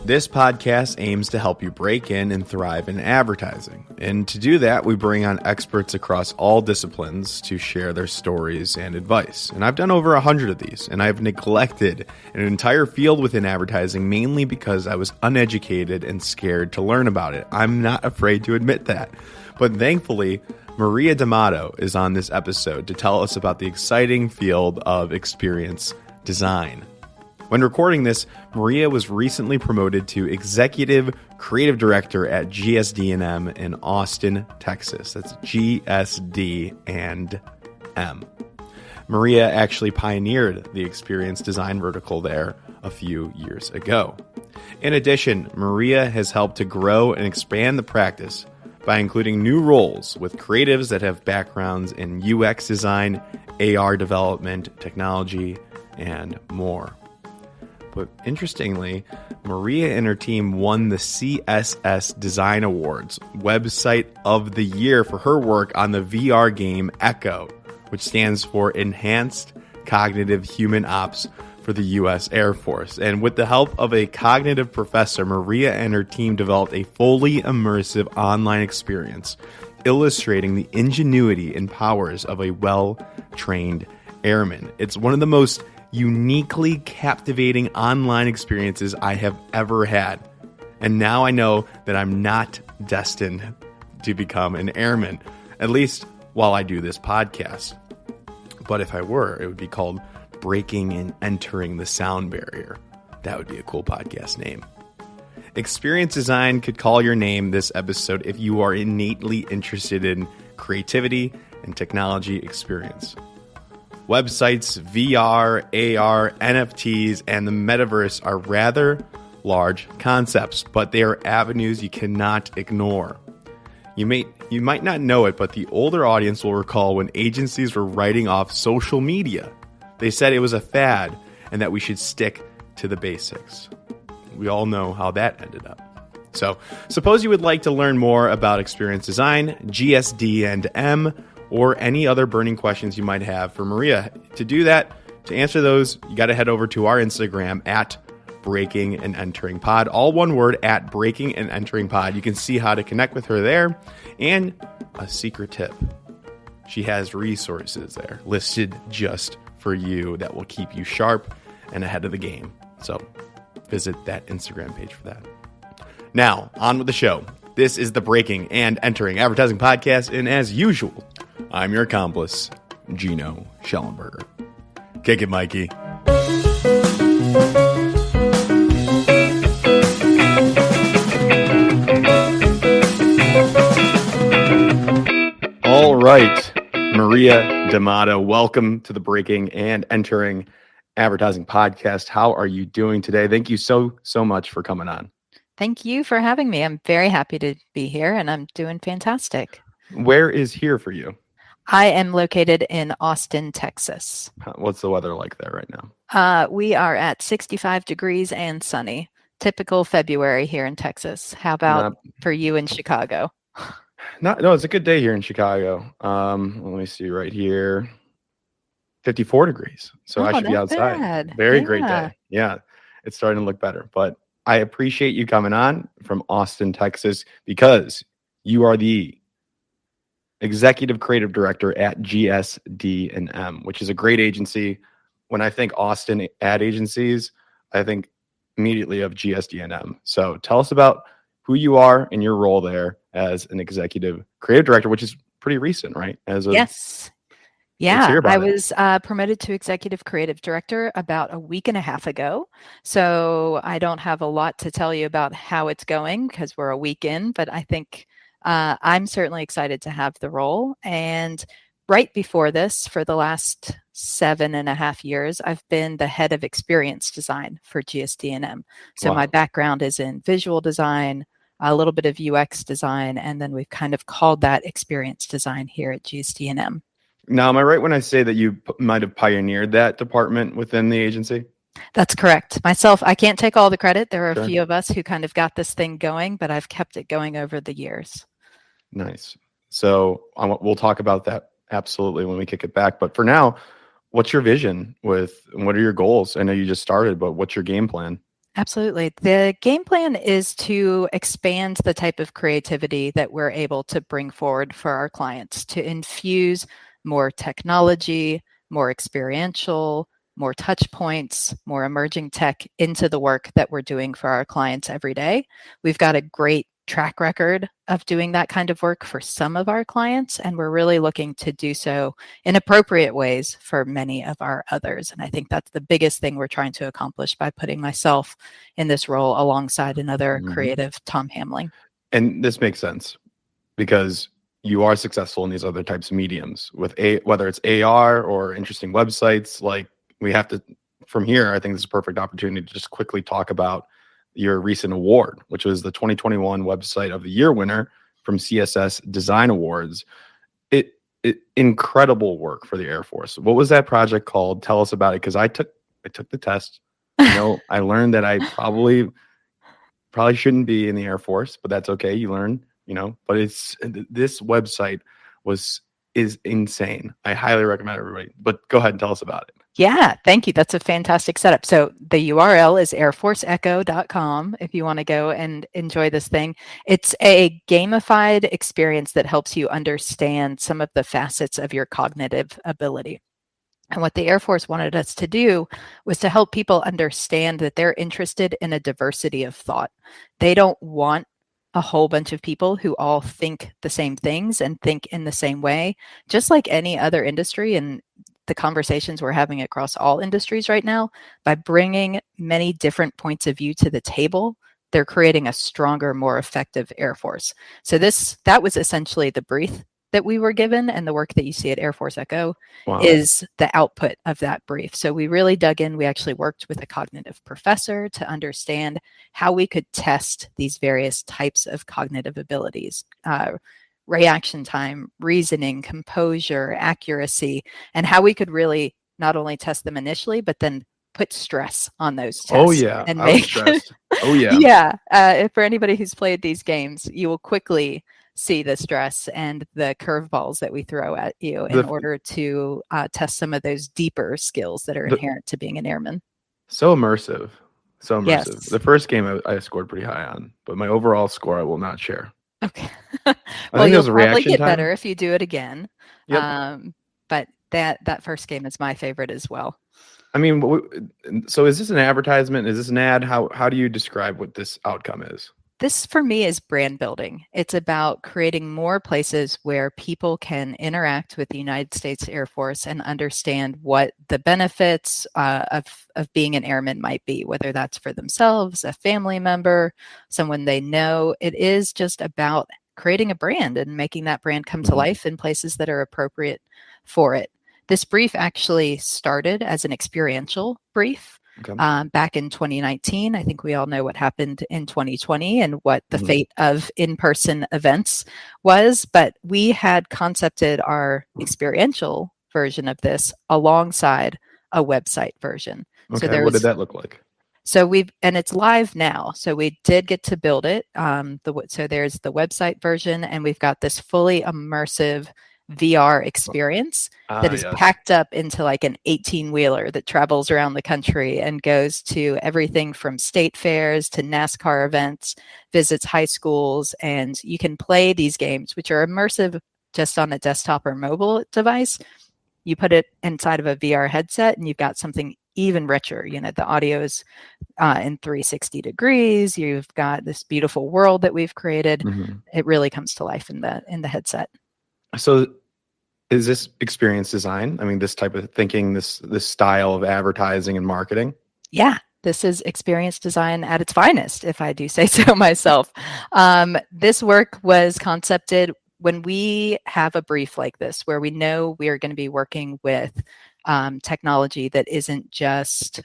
This podcast aims to help you break in and thrive in advertising. And to do that, we bring on experts across all disciplines to share their stories and advice. And I've done over 100 of these, and I've neglected an entire field within advertising mainly because I was uneducated and scared to learn about it. I'm not afraid to admit that. But thankfully, Maria D'Amato is on this episode to tell us about the exciting field of experience design. When recording this, Maria was recently promoted to Executive Creative Director at GSD&M in Austin, Texas. That's GSD&M. Maria actually pioneered the experience design vertical there a few years ago. In addition, Maria has helped to grow and expand the practice by including new roles with creatives that have backgrounds in UX design, AR development, technology, and more. But interestingly, Maria and her team won the CSS Design Awards Website of the Year for her work on the VR game Echo, which stands for Enhanced Cognitive Human Ops for the U.S. Air Force. And with the help of a cognitive professor, Maria and her team developed a fully immersive online experience illustrating the ingenuity and powers of a well-trained airman. It's one of the most uniquely captivating online experiences I have ever had. And now I know that I'm not destined to become an airman, at least while I do this podcast. But if I were, it would be called Breaking and Entering the Sound Barrier. That would be a cool podcast name. Experience Design could call your name this episode if you are innately interested in creativity and technology experience. Websites, VR, AR, NFTs, and the metaverse are rather large concepts, but they are avenues you cannot ignore. You might not know it, but the older audience will recall when agencies were writing off social media. They said it was a fad and that we should stick to the basics. We all know how that ended up. So, suppose you would like to learn more about experience design, GSD&M, or any other burning questions you might have for Maria. To do that, to answer those, you got to head over to our Instagram at Breaking and Entering Pod. All one word, at Breaking and Entering Pod. You can see how to connect with her there. And a secret tip, she has resources there listed just for you that will keep you sharp and ahead of the game. So visit that Instagram page for that. Now, on with the show. This is the Breaking and Entering Advertising Podcast, and as usual, I'm your accomplice, Gino Schellenberger. Kick it, Mikey. All right, Maria D'Amato, welcome to the Breaking and Entering Advertising Podcast. How are you doing today? Thank you so much for coming on. Thank you for having me. I'm very happy to be here, and I'm doing fantastic. Where is here for you? I am located in Austin, Texas. What's the weather like there right now? We are at 65 degrees and sunny. Typical February here in Texas. How about for you in Chicago? No, it's a good day here in Chicago. Let me see right here. 54 degrees. So I should be outside. Bad. Very great day. Yeah, it's starting to look better. But I appreciate you coming on from Austin, Texas, because you are the Executive Creative Director at GSD&M, which is a great agency. When I think Austin ad agencies, I think immediately of GSD&M. So tell us about who you are and your role there as an Executive Creative Director, which is pretty recent, right? Yes. Yeah, I was promoted to Executive Creative Director about a week and a half ago. So I don't have a lot to tell you about how it's going because we're a week in, but I think I'm certainly excited to have the role. And right before this, for the last 7.5 years, I've been the head of experience design for GSD&M. So my background is in visual design, a little bit of UX design, and then we've kind of called that experience design here at GSD&M. Now, am I right when I say that you might have pioneered that department within the agency? That's correct. Myself, I can't take all the credit. There are a few of us who kind of got this thing going, but I've kept it going over the years. Nice. So we'll talk about that absolutely when we kick it back. But for now, what's your vision what are your goals? I know you just started, but what's your game plan? Absolutely. The game plan is to expand the type of creativity that we're able to bring forward for our clients, to infuse more technology, more experiential, more touch points, more emerging tech into the work that we're doing for our clients every day. We've got a great track record of doing that kind of work for some of our clients, and we're really looking to do so in appropriate ways for many of our others. And I think that's the biggest thing we're trying to accomplish by putting myself in this role alongside another creative, Tom Hamling. And this makes sense because you are successful in these other types of mediums with whether it's AR or interesting websites. Like we have to, from here, I think this is a perfect opportunity to just quickly talk about your recent award, which was the 2021 Website of the Year winner from CSS Design Awards. Incredible work for the Air Force. What was that project called? Tell us about it, because I took the test. I learned that I probably shouldn't be in the Air Force, but that's okay. You learn, but this website is insane. I highly recommend everybody, but go ahead and tell us about it. Yeah, thank you. That's a fantastic setup. So the URL is airforceecho.com if you want to go and enjoy this thing. It's a gamified experience that helps you understand some of the facets of your cognitive ability. And what the Air Force wanted us to do was to help people understand that they're interested in a diversity of thought. They don't want a whole bunch of people who all think the same things and think in the same way, just like any other industry. And the conversations we're having across all industries right now, by bringing many different points of view to the table, they're creating a stronger, more effective Air Force. So that was essentially the brief that we were given, and the work that you see at Air Force Echo is the output of that brief. So we really dug in. We actually worked with a cognitive professor to understand how we could test these various types of cognitive abilities. Reaction time, reasoning, composure, accuracy, and how we could really not only test them initially, but then put stress on those tests. Oh yeah, and I was stressed. Oh yeah. Yeah. For anybody who's played these games, you will quickly see the stress and the curveballs that we throw at you in order to test some of those deeper skills that are inherent to being an airman. So immersive. Yes. The first game I scored pretty high on, but my overall score I will not share. Okay. Well, you'll probably get better if you do it again. Yep. But that first game is my favorite as well. I mean, so is this an advertisement? Is this an ad? How do you describe what this outcome is? This, for me, is brand building. It's about creating more places where people can interact with the United States Air Force and understand what the benefits of being an airman might be, whether that's for themselves, a family member, someone they know. It is just about creating a brand and making that brand come to life in places that are appropriate for it. This brief actually started as an experiential brief. Back in 2019. I think we all know what happened in 2020 and what the fate of in-person events was, but we had concepted our experiential version of this alongside a website version. Okay, so what did that look like? So and it's live now. So we did get to build it. So there's the website version, and we've got this fully immersive VR experience that is packed up into like an 18-wheeler that travels around the country and goes to everything from state fairs to NASCAR events, visits high schools, and you can play these games, which are immersive just on a desktop or mobile device. You put it inside of a VR headset and you've got something even richer. The audio is in 360 degrees. You've got this beautiful world that we've created. It really comes to life in the headset. So is this experience design? I mean, this type of thinking, this style of advertising and marketing? Yeah, this is experience design at its finest, if I do say so myself. This work was concepted when we have a brief like this, where we know we are going to be working with technology that isn't just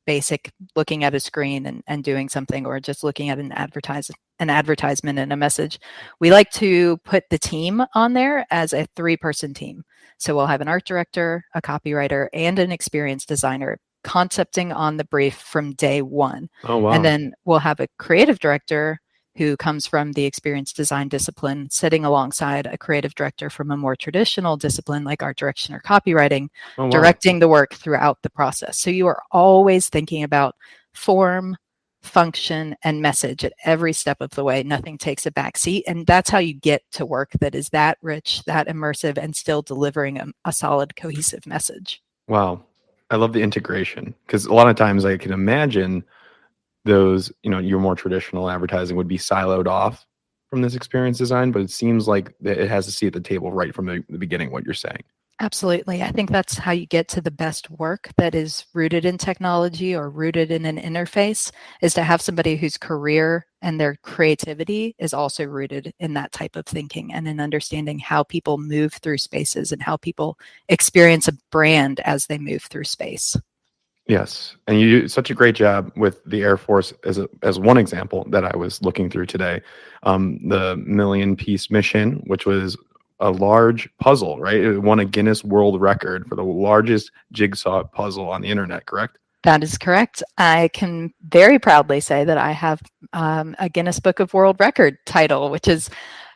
basic looking at a screen and doing something, or just looking at an advertisement and a message. We like to put the team on there as a 3-person team. So we'll have an art director, a copywriter, and an experienced designer concepting on the brief from day one. Oh, wow. And then we'll have a creative director who comes from the experience design discipline, sitting alongside a creative director from a more traditional discipline like art direction or copywriting, directing the work throughout the process. So you are always thinking about form, function, and message at every step of the way. Nothing takes a back seat. And that's how you get to work that is that rich, that immersive, and still delivering a solid, cohesive message. Wow. I love the integration, because a lot of times I can imagine those, your more traditional advertising would be siloed off from this experience design, but it seems like it has a seat at the table right from the beginning, what you're saying. Absolutely. I think that's how you get to the best work that is rooted in technology or rooted in an interface, is to have somebody whose career and their creativity is also rooted in that type of thinking and in understanding how people move through spaces and how people experience a brand as they move through space. Yes. And you do such a great job with the Air Force as one example that I was looking through today. The Million Piece Mission, which was a large puzzle, right? It won a Guinness World Record for the largest jigsaw puzzle on the internet, correct? That is correct. I can very proudly say that I have a Guinness Book of World Record title, which is,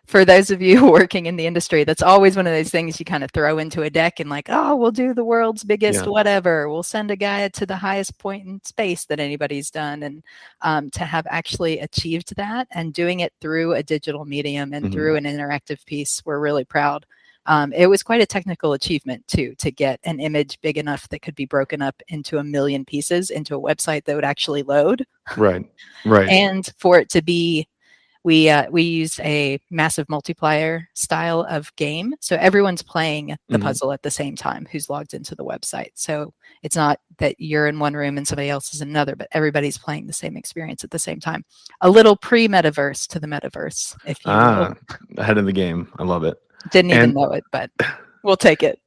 for those of you working in the industry, that's always one of those things you kind of throw into a deck and like, oh, we'll do the world's biggest whatever. We'll send a guy to the highest point in space that anybody's done. And to have actually achieved that and doing it through a digital medium and through an interactive piece, we're really proud. It was quite a technical achievement, too, to get an image big enough that could be broken up into 1 million pieces into a website that would actually load. Right. And for it to be, we used a massive multiplier style of game. So everyone's playing the puzzle at the same time who's logged into the website. So it's not that you're in one room and somebody else is in another, but everybody's playing the same experience at the same time. A little pre-metaverse to the metaverse, if you will. Ahead of the game. I love it. Didn't even know it, but we'll take it.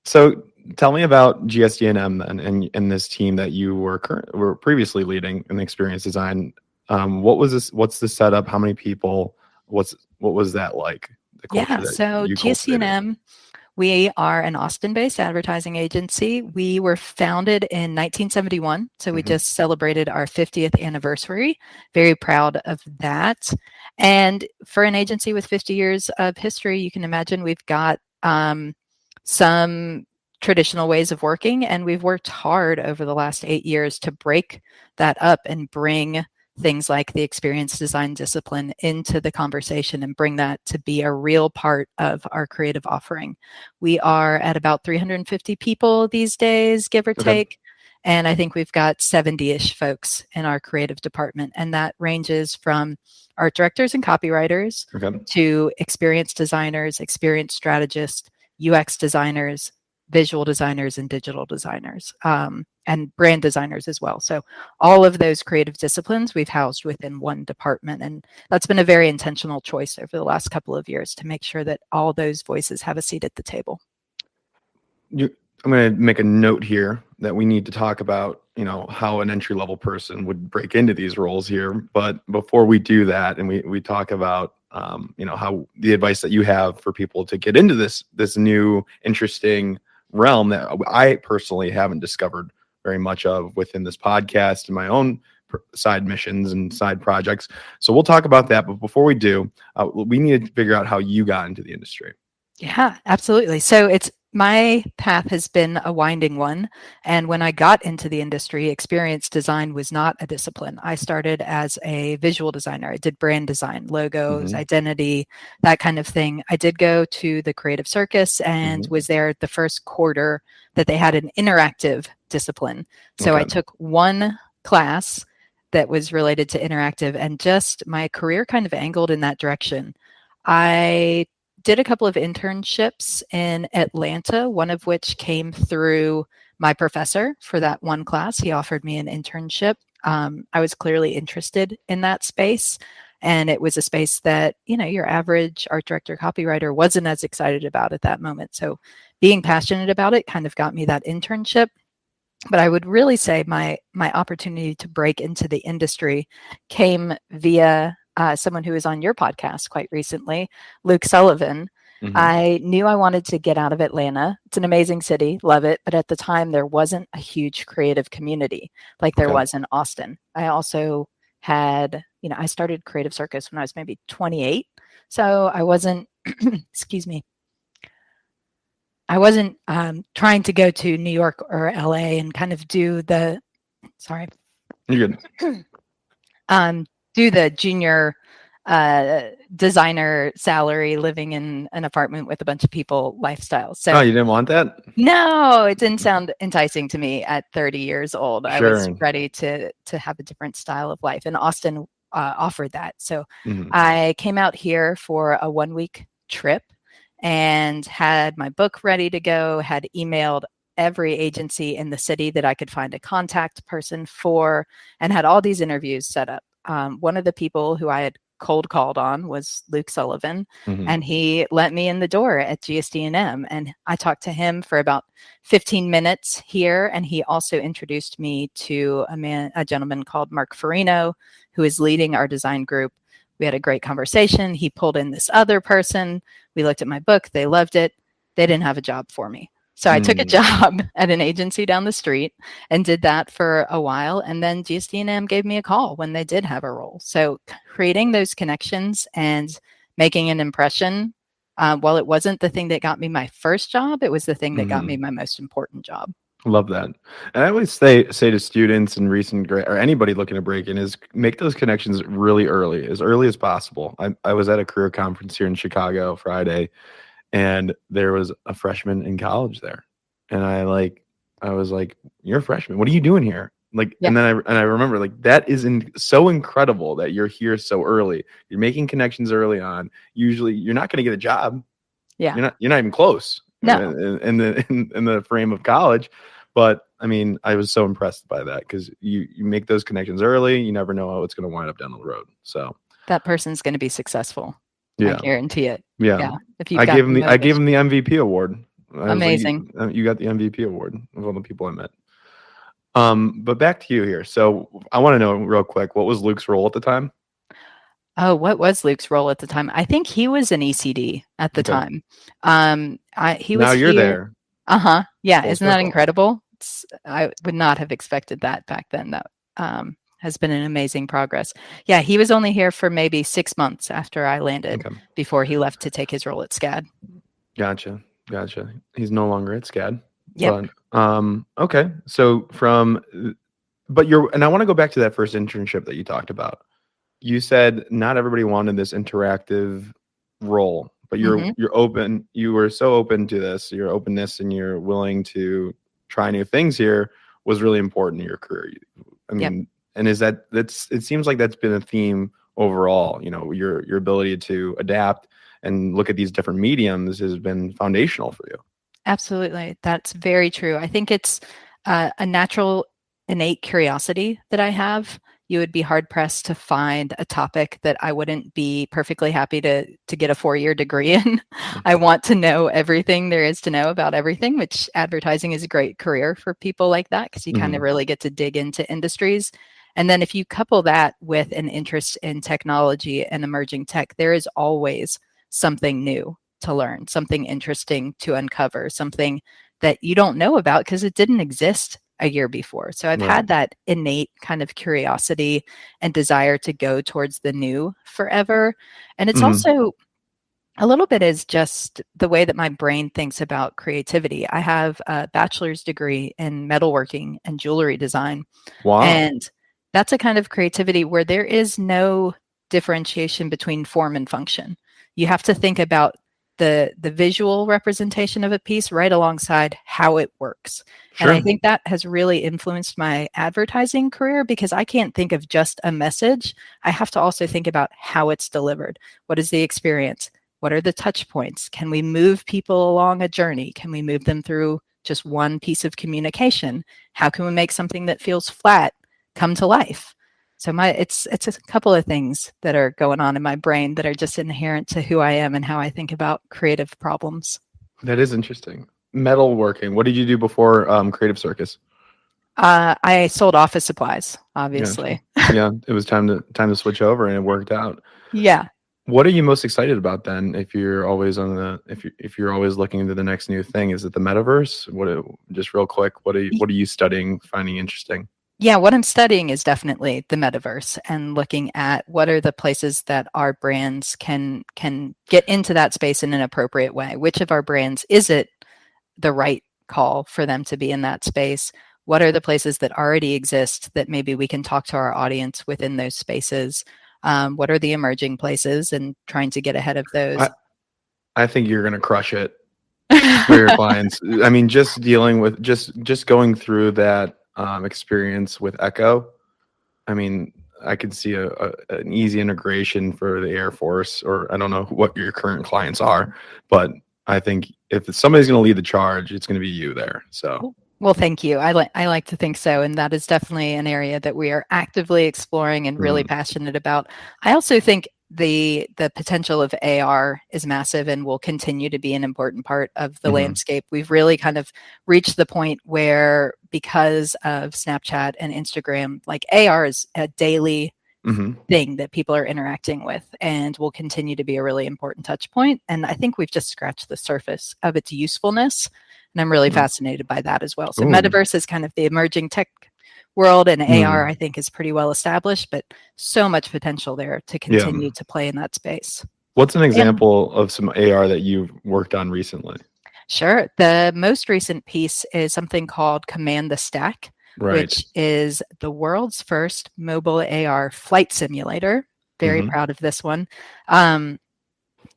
So tell me about GSD&M and this team that you were previously leading in experience design. What was this? What's the setup? How many people? What was that like? So GSD&M, we are an Austin-based advertising agency. We were founded in 1971, so we just celebrated our 50th anniversary. Very proud of that. And for an agency with 50 years of history, you can imagine we've got some traditional ways of working, and we've worked hard over the last 8 years to break that up and bring things like the experience design discipline into the conversation and bring that to be a real part of our creative offering. We are at about 350 people these days, give or take. And I think we've got 70-ish folks in our creative department. And that ranges from art directors and copywriters to experience designers, experience strategists, UX designers, visual designers, and digital designers, and brand designers as well. So all of those creative disciplines we've housed within one department. And that's been a very intentional choice over the last couple of years to make sure that all those voices have a seat at the table. I'm going to make a note here that we need to talk about, how an entry-level person would break into these roles here. But before we do that, and we talk about, how the advice that you have for people to get into this new, interesting realm that I personally haven't discovered very much of within this podcast and my own side missions and side projects. So we'll talk about that. But before we do, we need to figure out how you got into the industry. Yeah, absolutely. So my path has been a winding one. And when I got into the industry, experience design was not a discipline. I started as a visual designer. I did brand design, logos, identity, that kind of thing. I did go to the Creative Circus and was there the first quarter that they had an interactive discipline. So I took one class that was related to interactive, and just my career kind of angled in that direction. I did a couple of internships in Atlanta, one of which came through my professor for that one class. He offered me an internship. I was clearly interested in that space. And it was a space that, your average art director, copywriter wasn't as excited about at that moment. So being passionate about it kind of got me that internship. But I would really say my opportunity to break into the industry came via someone who was on your podcast quite recently, Luke Sullivan. I knew I wanted to get out of Atlanta. It's an amazing city, love it. But at the time, there wasn't a huge creative community like there was in Austin. I also had, I started Creative Circus when I was maybe 28. So I wasn't, excuse me, I wasn't trying to go to New York or LA and kind of do the, sorry. You're good. Do the junior designer salary, living in an apartment with a bunch of people lifestyle. So, you didn't want that? No, it didn't sound enticing to me at 30 years old. Sure. I was ready to have a different style of life, and Austin offered that. So I came out here for a 1-week trip and had my book ready to go, had emailed every agency in the city that I could find a contact person for, and had all these interviews set up. One of the people who I had cold called on was Luke Sullivan, and he let me in the door at GSD&M, and I talked to him for about 15 minutes here, and he also introduced me to a gentleman called Mark Farino, who is leading our design group. We had a great conversation. He pulled in this other person. We looked at my book. They loved it. They didn't have a job for me. So I took a job at an agency down the street and did that for a while. And then GSD&M gave me a call when they did have a role. So creating those connections and making an impression, while it wasn't the thing that got me my first job, it was the thing that got me my most important job. Love that. And I always say to students and recent or anybody looking to break in is make those connections really early as possible. I was at a career conference here in Chicago Friday, and there was a freshman in college there. And I was like, "You're a freshman. What are you doing here?" And then I remember that is so incredible that you're here so early. You're making connections early on. Usually you're not going to get a job. Yeah. You're not even close. No. In the frame of college. But I mean, I was so impressed by that because you make those connections early. You never know how it's going to wind up down the road. So that person's going to be successful. Yeah. I guarantee it. Yeah. If you I gave him the MVP award. Amazing. You got the MVP award of all the people I met. But back to you here. So I want to know real quick, what was Luke's role at the time? Oh, what was Luke's role at the time? I think he was an ECD at the time. He was. Now you're there. Yeah. Full Isn't that incredible? I would not have expected that back then. That has been an amazing progress. Yeah, he was only here for maybe 6 months after I landed before he left to take his role at SCAD. Gotcha. He's no longer at SCAD. Yep. But, okay. So and I want to go back to that first internship that you talked about. You said not everybody wanted this interactive role, but you're open. You were so open to this. Your openness and you're willing to try new things here was really important in your career. I mean, and it seems like that's been a theme overall. You know, your ability to adapt and look at these different mediums has been foundational for you. Absolutely. That's very true. I think it's a natural, innate curiosity that I have. You would be hard pressed to find a topic that I wouldn't be perfectly happy to get a 4-year degree in. I want to know everything there is to know about everything, which advertising is a great career for people like that because you kind of really get to dig into industries. And then if you couple that with an interest in technology and emerging tech, there is always something new to learn, something interesting to uncover, something that you don't know about because it didn't exist a year before. So I've had that innate kind of curiosity and desire to go towards the new forever. And it's also a little bit is just the way that my brain thinks about creativity. I have a bachelor's degree in metalworking and jewelry design. Wow. And that's a kind of creativity where there is no differentiation between form and function. You have to think about the visual representation of a piece right alongside how it works. Sure. And I think that has really influenced my advertising career because I can't think of just a message. I have to also think about how it's delivered. What is the experience? What are the touch points? Can we move people along a journey? Can we move them through just one piece of communication? How can we make something that feels flat come to life? So it's a couple of things that are going on in my brain that are just inherent to who I am and how I think about creative problems. That is interesting. Metalworking. What did you do before Creative Circus? I sold office supplies, obviously. Yeah, it was time to switch over, and it worked out. Yeah. What are you most excited about then? If you're always if you're always looking into the next new thing, is it the metaverse? Just real quick, what are you studying, finding interesting? Yeah, what I'm studying is definitely the metaverse and looking at what are the places that our brands can get into that space in an appropriate way. Which of our brands is it the right call for them to be in that space? what are the places that already exist that maybe we can talk to our audience within those spaces? What are the emerging places, and trying to get ahead of those? I think you're going to crush it for your clients. I mean, just dealing with just going through that experience with Echo. I mean, I could see an easy integration for the Air Force, or I don't know what your current clients are, but I think if somebody's going to lead the charge, it's going to be you there. So, well, thank you. I like to think so, and that is definitely an area that we are actively exploring and really passionate about. I also think the potential of AR is massive and will continue to be an important part of the landscape. We've really kind of reached the point where, because of Snapchat and Instagram, like AR is a daily thing that people are interacting with, and will continue to be a really important touch point. And I think we've just scratched the surface of its usefulness. And I'm really fascinated by that as well. So metaverse is kind of the emerging tech world, and AR, I think, is pretty well established, but so much potential there to continue to play in that space. What's an example of some AR that you've worked on recently? Sure. The most recent piece is something called Command the Stack, which is the world's first mobile AR flight simulator. Very proud of this one.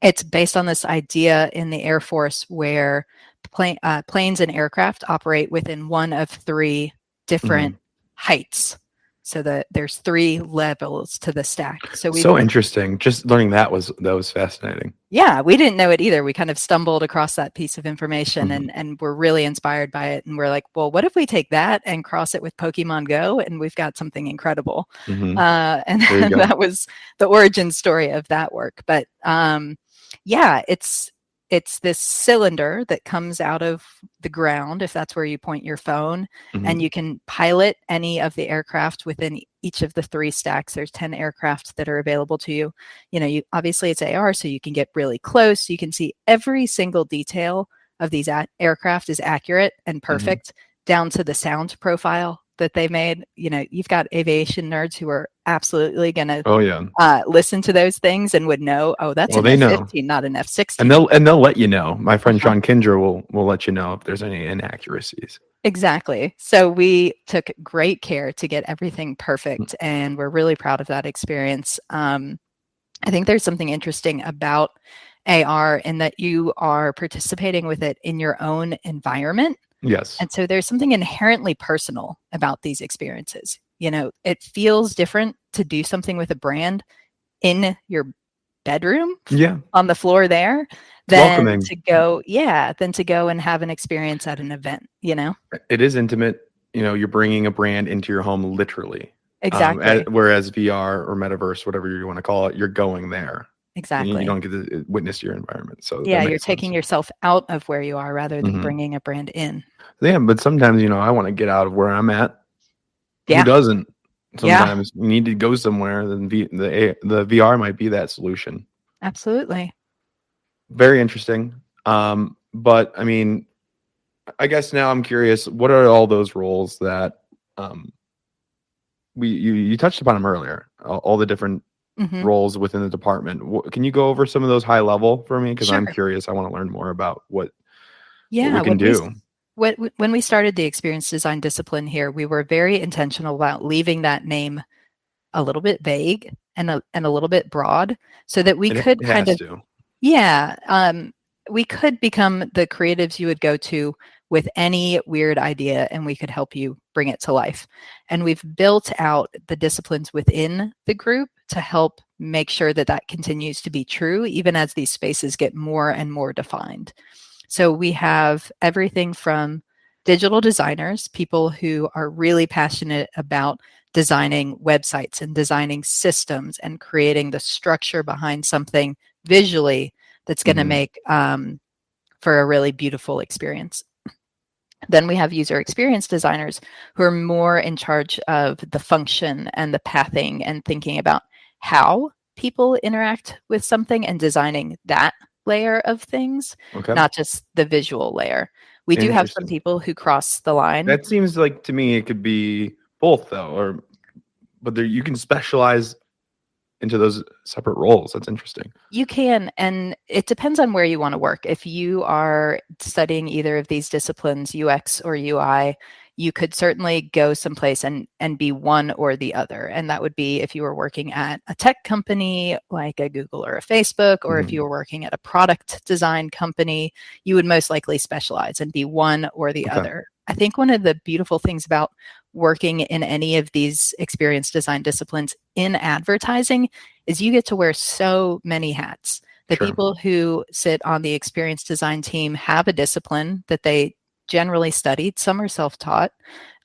It's based on this idea in the Air Force where planes and aircraft operate within one of three different heights. So there's three levels to the stack. So interesting. Just learning that was fascinating. Yeah, we didn't know it either. We kind of stumbled across that piece of information and we're really inspired by it. And we're like, well, what if we take that and cross it with Pokemon Go, and we've got something incredible. And that was the origin story of that work. But yeah, it's this cylinder that comes out of the ground, if that's where you point your phone, and you can pilot any of the aircraft within each of the three stacks. There's 10 aircraft that are available to you. Obviously it's AR, so you can get really close. You can see every single detail of these aircraft is accurate and perfect, down to the sound profile that they made. You've got aviation nerds who are absolutely going to listen to those things and would know, that's an F-15, not an F-16. And they'll let you know. My friend Sean Kinder will let you know if there's any inaccuracies. Exactly. So we took great care to get everything perfect, and we're really proud of that experience. I think there's something interesting about AR in that you are participating with it in your own environment. Yes. And so there's something inherently personal about these experiences. It feels different to do something with a brand in your bedroom on the floor there than to go and have an experience at an event. It is intimate. You're bringing a brand into your home literally. Exactly. Whereas VR or metaverse, whatever you want to call it, you're going there. Exactly. You don't get to witness your environment. So you're taking yourself out of where you are rather than bringing a brand in. Yeah, but sometimes, I want to get out of where I'm at. Yeah. Who doesn't? Sometimes you need to go somewhere, then the VR might be that solution. Absolutely. Very interesting. But I mean, I guess now I'm curious, what are all those roles that you touched upon them earlier, all the different roles within the department. Can you go over some of those high level for me? Because I'm curious. I want to learn more about what we can do. When we started the experience design discipline here, we were very intentional about leaving that name a little bit vague and a little bit broad, so that we could we could become the creatives you would go to with any weird idea, and we could help you bring it to life. And we've built out the disciplines within the group to help make sure that that continues to be true, even as these spaces get more and more defined. So we have everything from digital designers, people who are really passionate about designing websites and designing systems and creating the structure behind something visually that's going to make for a really beautiful experience. Then we have user experience designers who are more in charge of the function and the pathing and thinking about how people interact with something and designing that layer of things, not just the visual layer. We do have some people who cross the line. That seems like, to me, it could be both, though, but you can specialize into those separate roles. That's interesting. You can, and it depends on where you want to work. If you are studying either of these disciplines, UX or UI, you could certainly go someplace and be one or the other. And that would be if you were working at a tech company like a Google or a Facebook, or if you were working at a product design company, you would most likely specialize and be one or the other. I think one of the beautiful things about working in any of these experience design disciplines in advertising is you get to wear so many hats. The people who sit on the experience design team have a discipline that they generally studied. Some are self-taught,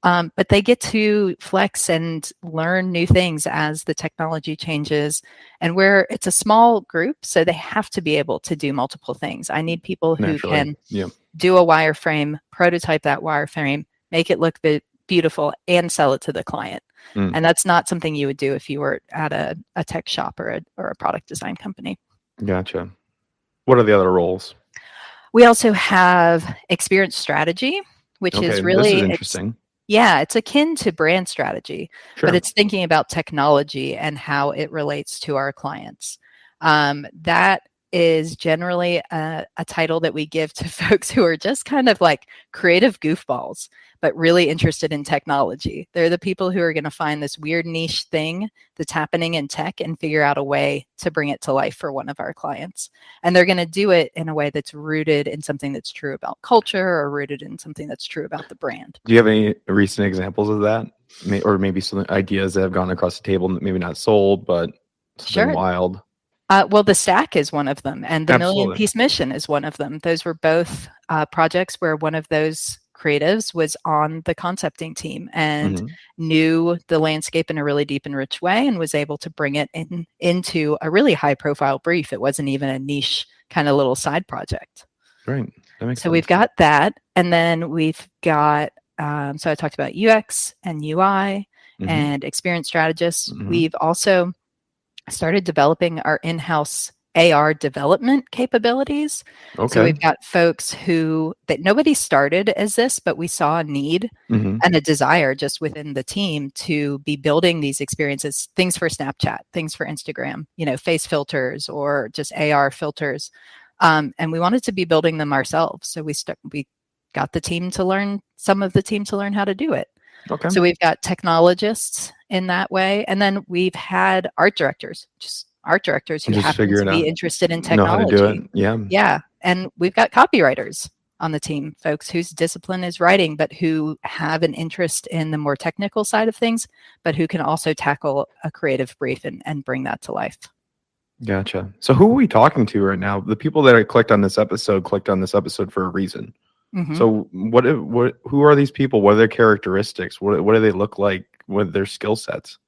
but they get to flex and learn new things as the technology changes. And where it's a small group, so they have to be able to do multiple things. I need people who can do a wireframe, prototype that wireframe, make it look beautiful, and sell it to the client. And that's not something you would do if you were at a tech shop or a product design company. Gotcha. What are the other roles? We also have experience strategy, which is really interesting. It's akin to brand strategy, but it's thinking about technology and how it relates to our clients. That is generally a title that we give to folks who are just kind of like creative goofballs, but really interested in technology. They're the people who are going to find this weird niche thing that's happening in tech and figure out a way to bring it to life for one of our clients. And they're going to do it in a way that's rooted in something that's true about culture or rooted in something that's true about the brand. Do you have any recent examples of that? Or maybe some ideas that have gone across the table, maybe not sold, but something wild? Well, the Stack is one of them, and the Million Piece Mission is one of them. Those were both projects where one of those creatives was on the concepting team and knew the landscape in a really deep and rich way and was able to bring it into a really high-profile brief. It wasn't even a niche kind of little side project. Right. That makes sense. So we've got that, and then we've got, so I talked about UX and UI and experience strategists. We've also started developing our in-house AR development capabilities. So we've got folks that nobody started as this, but we saw a need and a desire just within the team to be building these experiences, things for Snapchat, things for Instagram, face filters or just AR filters. And we wanted to be building them ourselves. So we got the team to learn, some of the team to learn how to do it. So we've got technologists in that way. And then we've had art directors who happen to be interested in technology. Know how to do it. Yeah. And we've got copywriters on the team, folks whose discipline is writing, but who have an interest in the more technical side of things, but who can also tackle a creative brief and bring that to life. Gotcha. So who are we talking to right now? The people that clicked on this episode for a reason. So who are these people? What are their characteristics? What do they look like? What are their skill sets?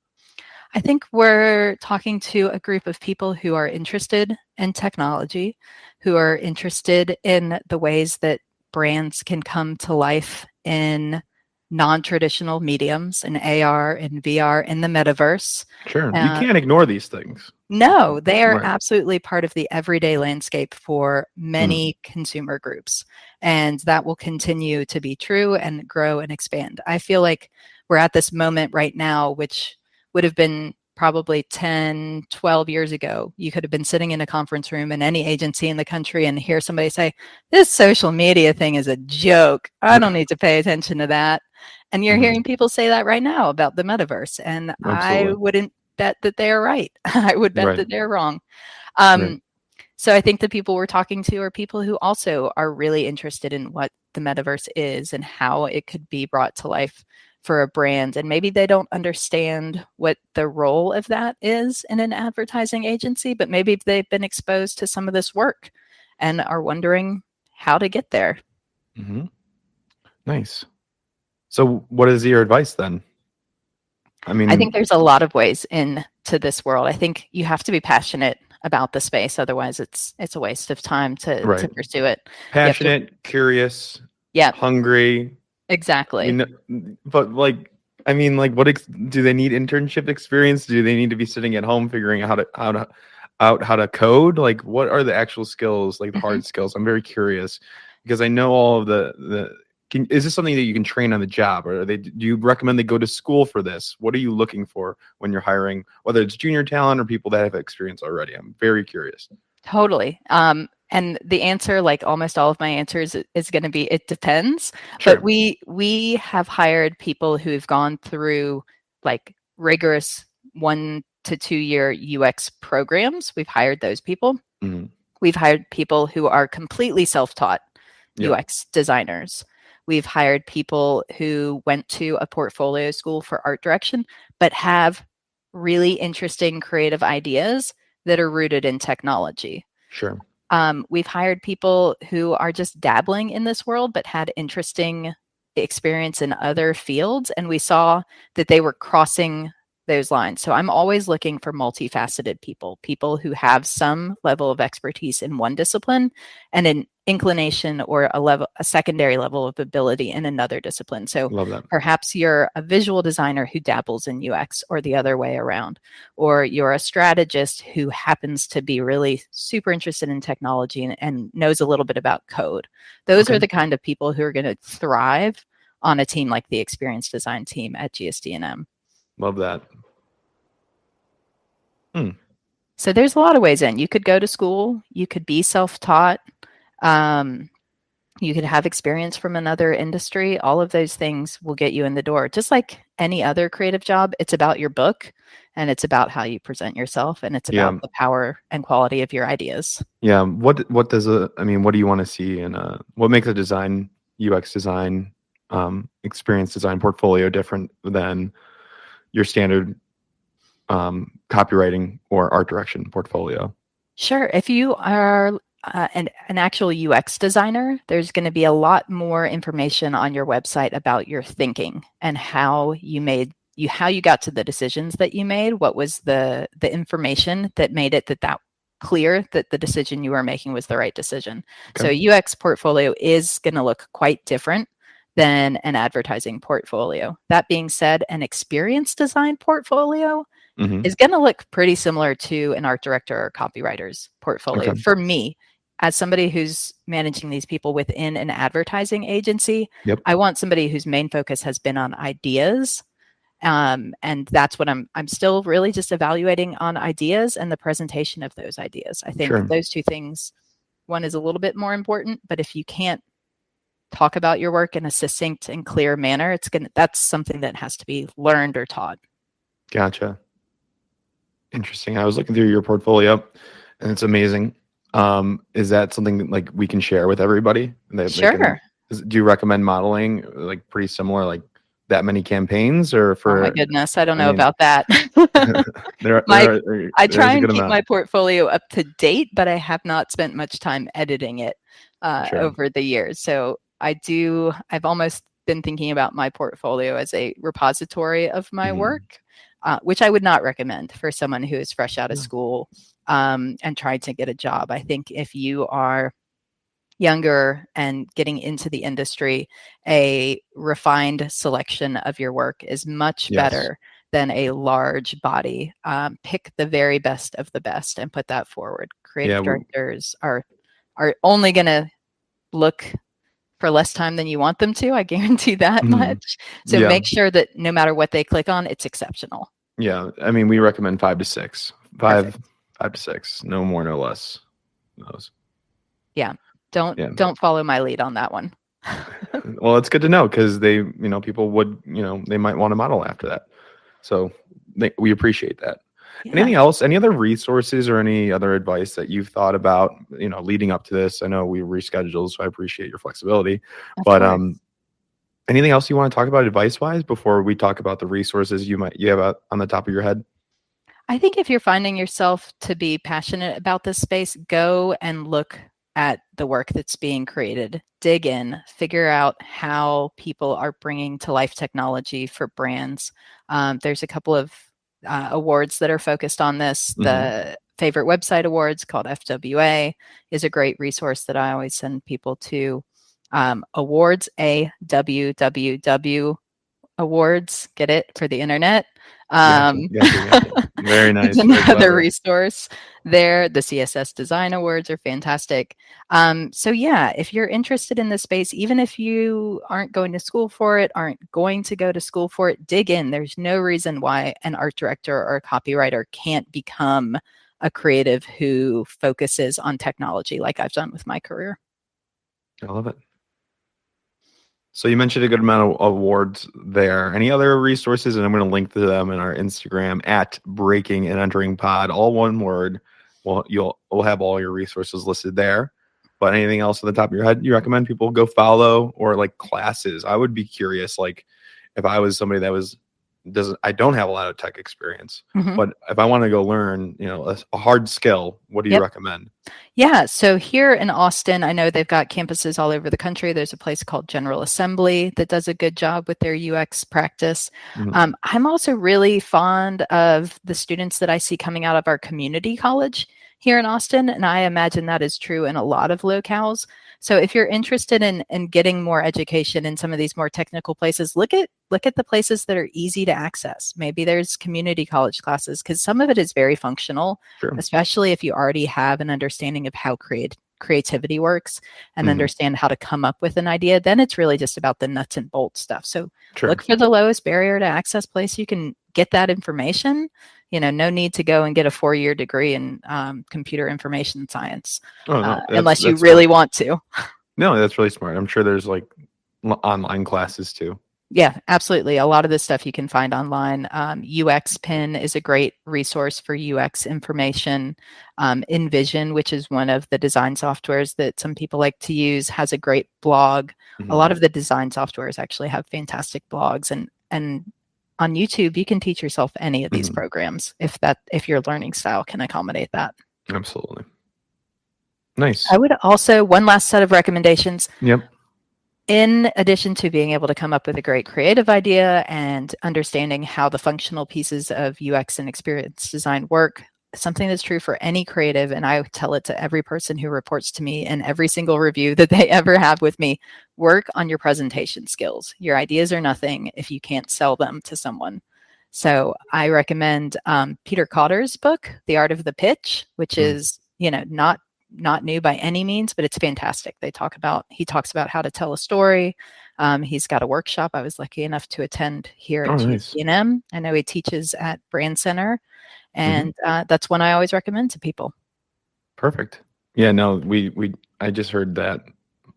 I think we're talking to a group of people who are interested in technology, who are interested in the ways that brands can come to life in non-traditional mediums, in AR, in VR, in the metaverse. Sure. You can't ignore these things. No, they are absolutely part of the everyday landscape for many consumer groups. And that will continue to be true and grow and expand. I feel like we're at this moment right now, which would have been probably 10, 12 years ago. You could have been sitting in a conference room in any agency in the country and hear somebody say, this social media thing is a joke. I don't need to pay attention to that. And you're hearing people say that right now about the metaverse. And I wouldn't bet that they're right. I would bet that they're wrong. So I think the people we're talking to are people who also are really interested in what the metaverse is and how it could be brought to life for a brand. And maybe they don't understand what the role of that is in an advertising agency, but maybe they've been exposed to some of this work and are wondering how to get there. Nice. So what is your advice then? I think there's a lot of ways into this world. I think you have to be passionate about the space. Otherwise it's a waste of time to pursue it. Passionate, curious, hungry. Exactly. But what do they need internship experience? Do they need to be sitting at home figuring out how to code? Like, what are the actual skills, like the hard skills? I'm very curious because I know all of is this something that you can train on the job, or do you recommend they go to school for this? What are you looking for when you're hiring, whether it's junior talent or people that have experience already? I'm very curious. Totally. And the answer, like almost all of my answers, is going to be it depends. Sure. But we have hired people who've gone through like rigorous 1 to 2 year UX programs. We've hired those people. Mm-hmm. We've hired people who are completely self-taught UX designers. We've hired people who went to a portfolio school for art direction, but have really interesting creative ideas that are rooted in technology. Sure. We've hired people who are just dabbling in this world, but had interesting experience in other fields. And we saw that they were crossing those lines. So I'm always looking for multifaceted people who have some level of expertise in one discipline and an inclination or a secondary level of ability in another discipline. So perhaps you're a visual designer who dabbles in UX, or the other way around, or you're a strategist who happens to be really super interested in technology and knows a little bit about code. Those are the kind of people who are going to thrive on a team like the experience design team at GSD&M. Love that. So there's a lot of ways in. You could go to school. You could be self-taught. You could have experience from another industry. All of those things will get you in the door. Just like any other creative job, it's about your book, and it's about how you present yourself, and it's about the power and quality of your ideas. Yeah. What do you want to see in what makes a design, UX design, experience design portfolio different than your standard copywriting or art direction portfolio? Sure. If you are an actual UX designer, there's going to be a lot more information on your website about your thinking and how you got to the decisions that you made. What was the information that made it that clear that the decision you were making was the right decision? Okay. So UX portfolio is going to look quite different than an advertising portfolio. That being said, an experience design portfolio is going to look pretty similar to an art director or copywriter's portfolio. Okay. For me, as somebody who's managing these people within an advertising agency, I want somebody whose main focus has been on ideas. And that's what I'm still really just evaluating on ideas and the presentation of those ideas. I think those two things, one is a little bit more important, but if you can't talk about your work in a succinct and clear manner, that's something that has to be learned or taught. Gotcha. Interesting. I was looking through your portfolio, and it's amazing. Is that something like we can share with everybody? Sure. Do you recommend modeling like pretty similar, like that many campaigns, or for? Oh my goodness, I don't know about that. I try and keep my portfolio up to date, but I have not spent much time editing it over the years. So I've almost been thinking about my portfolio as a repository of my work, which I would not recommend for someone who is fresh out of school and trying to get a job. I think if you are younger and getting into the industry, a refined selection of your work is much better than a large body. Pick the very best of the best and put that forward. Creative directors are only going to look for less time than you want them to. I guarantee that much. So make sure that no matter what they click on, it's exceptional. Yeah. I mean, we recommend 5 to 6. 5 to 6. No more, no less. Those. Yeah. Don't follow my lead on that one. Well, it's good to know, because people would, they might want to model after that. So we appreciate that. Yeah. Anything else? Any other resources or any other advice that you've thought about, leading up to this? I know we rescheduled, so I appreciate your flexibility. But anything else you want to talk about advice-wise before we talk about the resources you have on the top of your head? I think if you're finding yourself to be passionate about this space, go and look at the work that's being created. Dig in, figure out how people are bringing to life technology for brands. There's a couple of awards that are focused on this. The Favorite Website Awards, called FWA, is a great resource that I always send people to. Awards, AWWW Awards, get it, for the internet. Gotcha. Very nice. Another resource there. The CSS Design Awards are fantastic. So yeah, if you're interested in this space, even if you aren't going to school for it, aren't going to go to school for it, dig in. There's no reason why an art director or a copywriter can't become a creative who focuses on technology like I've done with my career. I love it. So you mentioned a good amount of awards there. Any other resources? And I'm going to link to them in our Instagram at Breaking and Entering Pod, all one word. Well, we'll have all your resources listed there. But anything else on the top of your head you recommend people go follow, or like classes? I would be curious, like if I was somebody that I don't have a lot of tech experience, but if I want to go learn, a hard skill, what do you recommend? Yeah. So here in Austin, I know they've got campuses all over the country. There's a place called General Assembly that does a good job with their UX practice. I'm also really fond of the students that I see coming out of our community college here in Austin. And I imagine that is true in a lot of locales. So if you're interested in getting more education in some of these more technical places, look at the places that are easy to access. Maybe there's community college classes, because some of it is very functional, especially if you already have an understanding of how creativity works and understand how to come up with an idea. Then it's really just about the nuts and bolts stuff. So look for the lowest barrier to access place you can get that information. No need to go and get a 4-year degree in computer information science unless you really want to. No, that's really smart. I'm sure there's like online classes too. Yeah, absolutely. A lot of this stuff you can find online. UX Pin is a great resource for UX information. InVision, which is one of the design softwares that some people like to use, has a great blog. A lot of the design softwares actually have fantastic blogs, and on YouTube, you can teach yourself any of these programs if your learning style can accommodate that. Absolutely. Nice. I would also, one last set of recommendations. Yep. In addition to being able to come up with a great creative idea and understanding how the functional pieces of UX and experience design work, something that's true for any creative, and I tell it to every person who reports to me in every single review that they ever have with me, work on your presentation skills. Your ideas are nothing if you can't sell them to someone. So I recommend Peter Cotter's book, The Art of the Pitch, which is, not new by any means, but it's fantastic. He talks about how to tell a story. He's got a workshop I was lucky enough to attend here at GSD&M. I know he teaches at Brand Center, and that's one I always recommend to people. Perfect. Yeah, no, I just heard that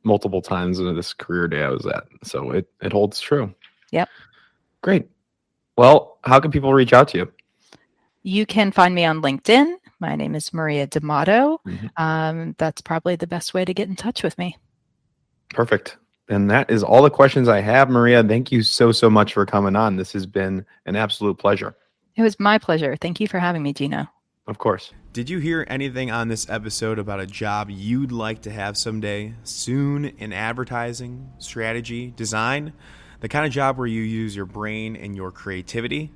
multiple times in this career day I was at, so it holds true. Yep. Great. Well, how can people reach out to you? You can find me on LinkedIn. My name is Maria D'Amato. That's probably the best way to get in touch with me. Perfect. And that is all the questions I have, Maria. Thank you so much for coming on. This has been an absolute pleasure. It was my pleasure. Thank you for having me, Gino. Of course. Did you hear anything on this episode about a job you'd like to have someday, soon, in advertising, strategy, design? The kind of job where you use your brain and your creativity?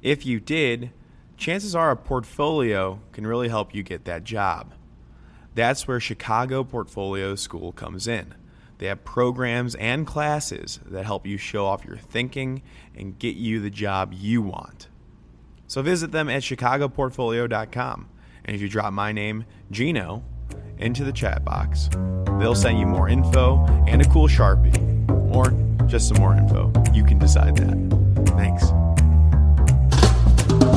If you did, chances are a portfolio can really help you get that job. That's where Chicago Portfolio School comes in. They have programs and classes that help you show off your thinking and get you the job you want. So visit them at chicagoportfolio.com. And if you drop my name, Gino, into the chat box, they'll send you more info and a cool Sharpie. Or just some more info. You can decide that. Thanks.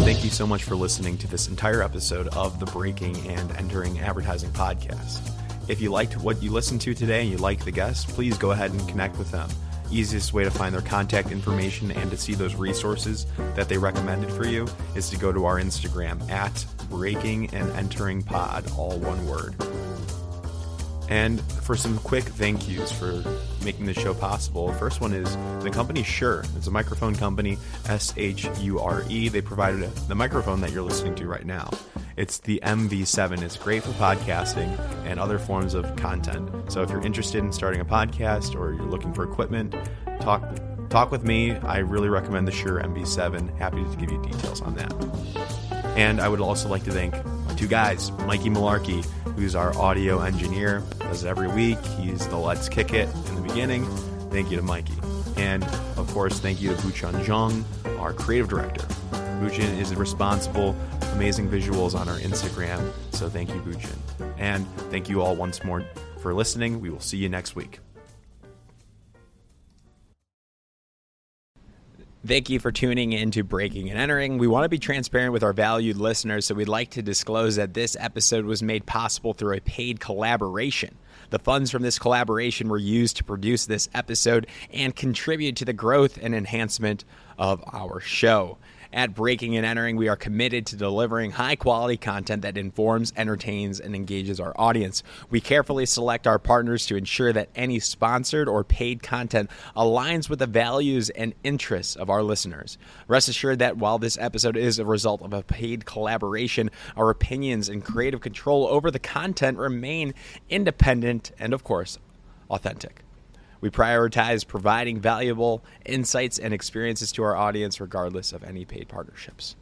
Thank you so much for listening to this entire episode of the Breaking and Entering Advertising podcast. If you liked what you listened to today and you like the guest, please go ahead and connect with them. Easiest way to find their contact information and to see those resources that they recommended for you is to go to our Instagram at Breaking and Entering Pod, all one word. And for some quick thank yous for making this show possible, the first one is the company Shure. It's a microphone company, Shure. They provided the microphone that you're listening to right now. It's the MV7. It's great for podcasting and other forms of content. So if you're interested in starting a podcast or you're looking for equipment, talk with me. I really recommend the Shure MV7. Happy to give you details on that. And I would also like to thank my two guys, Mikey Malarkey, who's our audio engineer, does it every week. He's the Let's Kick It in the beginning. Thank you to Mikey. And, of course, thank you to Buchan Zhang, our creative director. Buchan is responsible, amazing visuals on our Instagram, so thank you, Buchan. And thank you all once more for listening. We will see you next week. Thank you for tuning in to Breaking and Entering. We want to be transparent with our valued listeners, so we'd like to disclose that this episode was made possible through a paid collaboration. The funds from this collaboration were used to produce this episode and contribute to the growth and enhancement of our show. At Breaking and Entering, we are committed to delivering high-quality content that informs, entertains, and engages our audience. We carefully select our partners to ensure that any sponsored or paid content aligns with the values and interests of our listeners. Rest assured that while this episode is a result of a paid collaboration, our opinions and creative control over the content remain independent and, of course, authentic. We prioritize providing valuable insights and experiences to our audience regardless of any paid partnerships.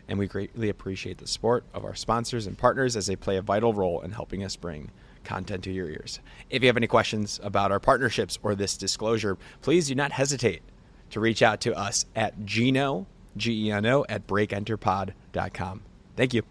And we greatly appreciate the support of our sponsors and partners as they play a vital role in helping us bring content to your ears. If you have any questions about our partnerships or this disclosure, please do not hesitate to reach out to us at Geno, Geno, at breakenterpod.com. Thank you.